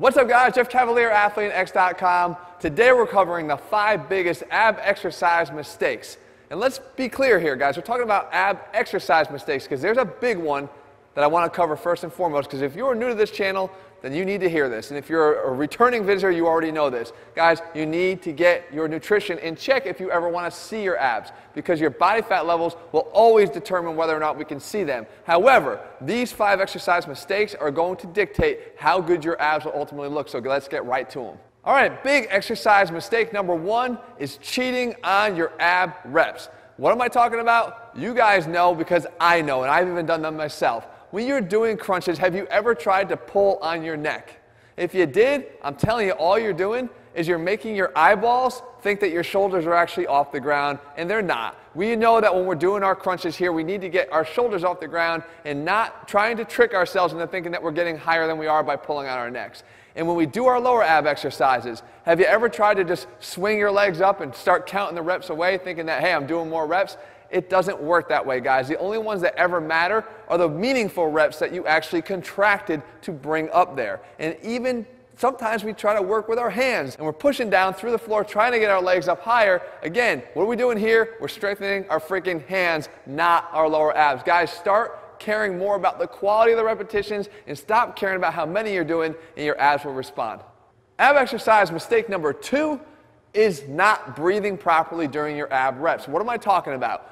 What's up guys, Jeff Cavalier, ATHLEAN-X.com. Today we're covering the 5 biggest ab exercise mistakes. And let's be clear here guys, we're talking about ab exercise mistakes because there's a big one that I want to cover first and foremost, because if you're new to this channel, then you need to hear this. And if you're a returning visitor, you already know this. Guys, you need to get your nutrition in check if you ever want to see your abs, because your body fat levels will always determine whether or not we can see them. However, these 5 exercise mistakes are going to dictate how good your abs will ultimately look, so let's get right to them. All right, big exercise mistake number 1 is cheating on your ab reps. What am I talking about? You guys know because I know, and I've even done them myself. When you're doing crunches, have you ever tried to pull on your neck? If you did, I'm telling you, all you're doing is you're making your eyeballs think that your shoulders are actually off the ground, and they're not. We know that when we're doing our crunches here, we need to get our shoulders off the ground and not trying to trick ourselves into thinking that we're getting higher than we are by pulling on our necks. And when we do our lower ab exercises, have you ever tried to just swing your legs up and start counting the reps away, thinking that, hey, I'm doing more reps? It doesn't work that way, guys. The only ones that ever matter are the meaningful reps that you actually contracted to bring up there. And even sometimes we try to work with our hands, and we're pushing down through the floor, trying to get our legs up higher. Again, what are we doing here? We're strengthening our freaking hands, not our lower abs. Guys, start caring more about the quality of the repetitions and stop caring about how many you're doing, and your abs will respond. Ab exercise mistake number 2 is not breathing properly during your ab reps. What am I talking about?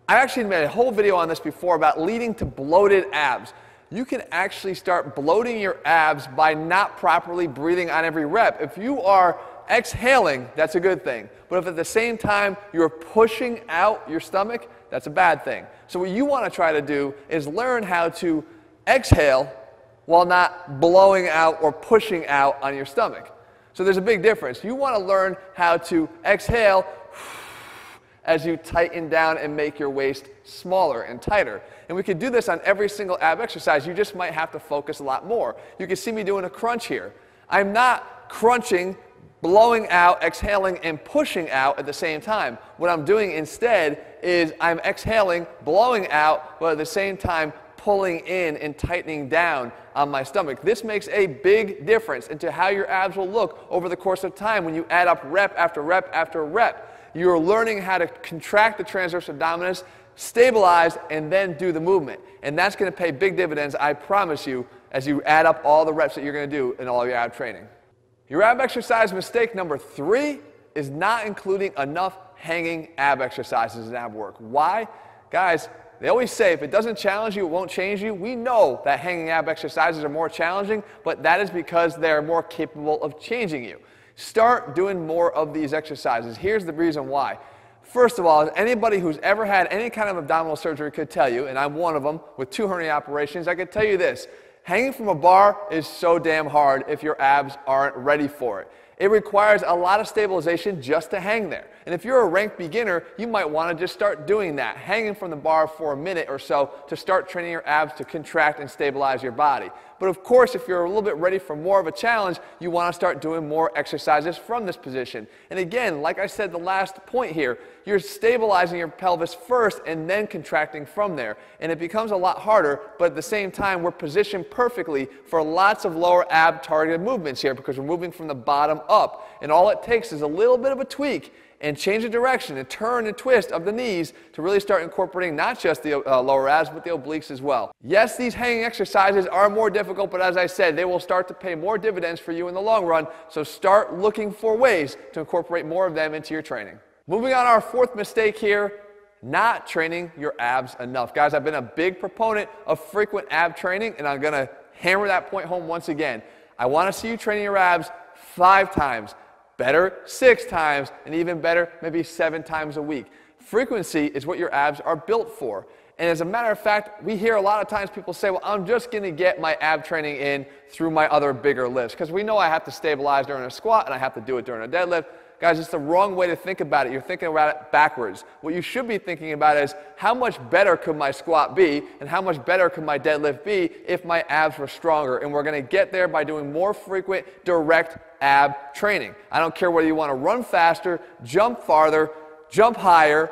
I actually made a whole video on this before about leading to bloated abs. You can actually start bloating your abs by not properly breathing on every rep. If you are exhaling, that's a good thing. But if at the same time you're pushing out your stomach, that's a bad thing. So what you want to try to do is learn how to exhale while not blowing out or pushing out on your stomach. So there's a big difference. You want to learn how to exhale as you tighten down and make your waist smaller and tighter. And we can do this on every single ab exercise. You just might have to focus a lot more. You can see me doing a crunch here. I'm not crunching, blowing out, exhaling, and pushing out at the same time. What I'm doing instead is I'm exhaling, blowing out, but at the same time pulling in and tightening down on my stomach. This makes a big difference into how your abs will look over the course of time when you add up rep after rep after rep. You're learning how to contract the transverse abdominis, stabilize, and then do the movement. And that's going to pay big dividends, I promise you, as you add up all the reps that you're going to do in all your ab training. Your ab exercise mistake number 3 is not including enough hanging ab exercises in ab work. Why? Guys, they always say if it doesn't challenge you, it won't change you. We know that hanging ab exercises are more challenging, but that is because they're more capable of changing you. Start doing more of these exercises. Here's the reason why. First of all, anybody who's ever had any kind of abdominal surgery could tell you, and I'm one of them with 2 hernia operations, I could tell you this. Hanging from a bar is so damn hard if your abs aren't ready for it. It requires a lot of stabilization just to hang there. And if you're a rank beginner, you might want to just start doing that, hanging from the bar for a minute or so to start training your abs to contract and stabilize your body. But of course, if you're a little bit ready for more of a challenge, you want to start doing more exercises from this position. And again, like I said, the last point here, you're stabilizing your pelvis first and then contracting from there. And it becomes a lot harder, but at the same time, we're positioned perfectly for lots of lower ab targeted movements here because we're moving from the bottom up. And all it takes is a little bit of a tweak and change the direction and turn and twist of the knees to really start incorporating not just the lower abs, but the obliques as well. Yes, these hanging exercises are more difficult, but as I said, they will start to pay more dividends for you in the long run, so start looking for ways to incorporate more of them into your training. Moving on, our 4th mistake here, not training your abs enough. Guys, I've been a big proponent of frequent ab training, and I'm going to hammer that point home once again. I want to see you training your abs 5 times. Better 6 times, and even better, maybe 7 times a week. Frequency is what your abs are built for. And as a matter of fact, we hear a lot of times people say, well, I'm just going to get my ab training in through my other bigger lifts, because we know I have to stabilize during a squat and I have to do it during a deadlift. Guys, it's the wrong way to think about it. You're thinking about it backwards. What you should be thinking about is how much better could my squat be and how much better could my deadlift be if my abs were stronger. And we're going to get there by doing more frequent, direct ab training. I don't care whether you want to run faster, jump farther, jump higher,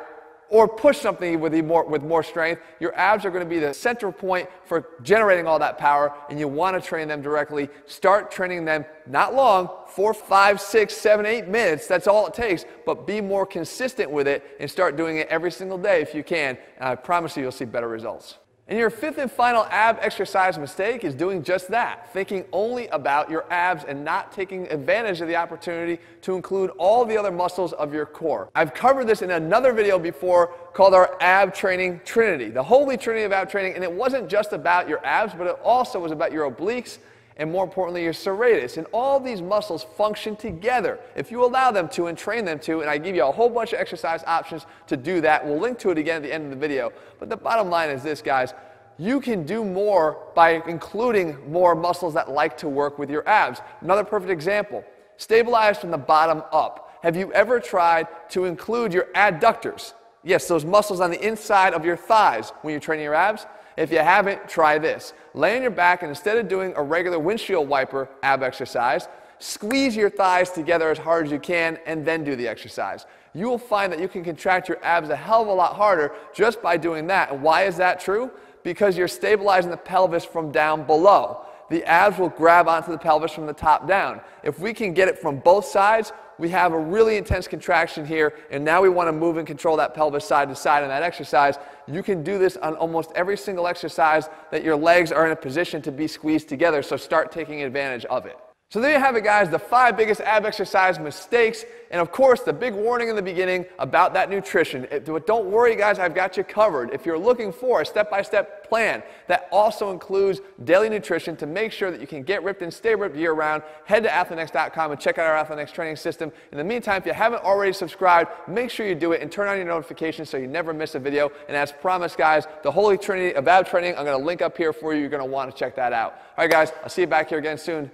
or push something with more strength, your abs are going to be the center point for generating all that power, and you want to train them directly. Start training them not long, 4, 5, 6, 7, 8 minutes. That's all it takes, but be more consistent with it and start doing it every single day if you can, and I promise you'll see better results. And your fifth and final ab exercise mistake is doing just that, thinking only about your abs and not taking advantage of the opportunity to include all the other muscles of your core. I've covered this in another video before called our ab training trinity, the holy trinity of ab training, and it wasn't just about your abs, but it also was about your obliques, and more importantly, your serratus. And all these muscles function together if you allow them to and train them to, and I give you a whole bunch of exercise options to do that. We'll link to it again at the end of the video. But the bottom line is this, guys. You can do more by including more muscles that like to work with your abs. Another perfect example, stabilize from the bottom up. Have you ever tried to include your adductors? Yes, those muscles on the inside of your thighs when you're training your abs. If you haven't, try this. Lay on your back, and instead of doing a regular windshield wiper ab exercise, squeeze your thighs together as hard as you can and then do the exercise. You will find that you can contract your abs a hell of a lot harder just by doing that. And why is that true? Because you're stabilizing the pelvis from down below. The abs will grab onto the pelvis from the top down. If we can get it from both sides, we have a really intense contraction here, and now we want to move and control that pelvis side to side in that exercise. You can do this on almost every single exercise that your legs are in a position to be squeezed together, so start taking advantage of it. So there you have it, guys, the 5 biggest ab exercise mistakes, and of course the big warning in the beginning about that nutrition. But don't worry, guys, I've got you covered. If you're looking for a step-by-step plan that also includes daily nutrition to make sure that you can get ripped and stay ripped year-round, head to ATHLEAN-X.com and check out our ATHLEAN-X training system. In the meantime, if you haven't already subscribed, make sure you do it and turn on your notifications so you never miss a video. And as promised, guys, the holy trinity of ab training, I'm going to link up here for you. You're going to want to check that out. All right, guys, I'll see you back here again soon.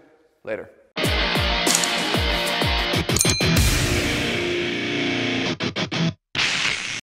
Later.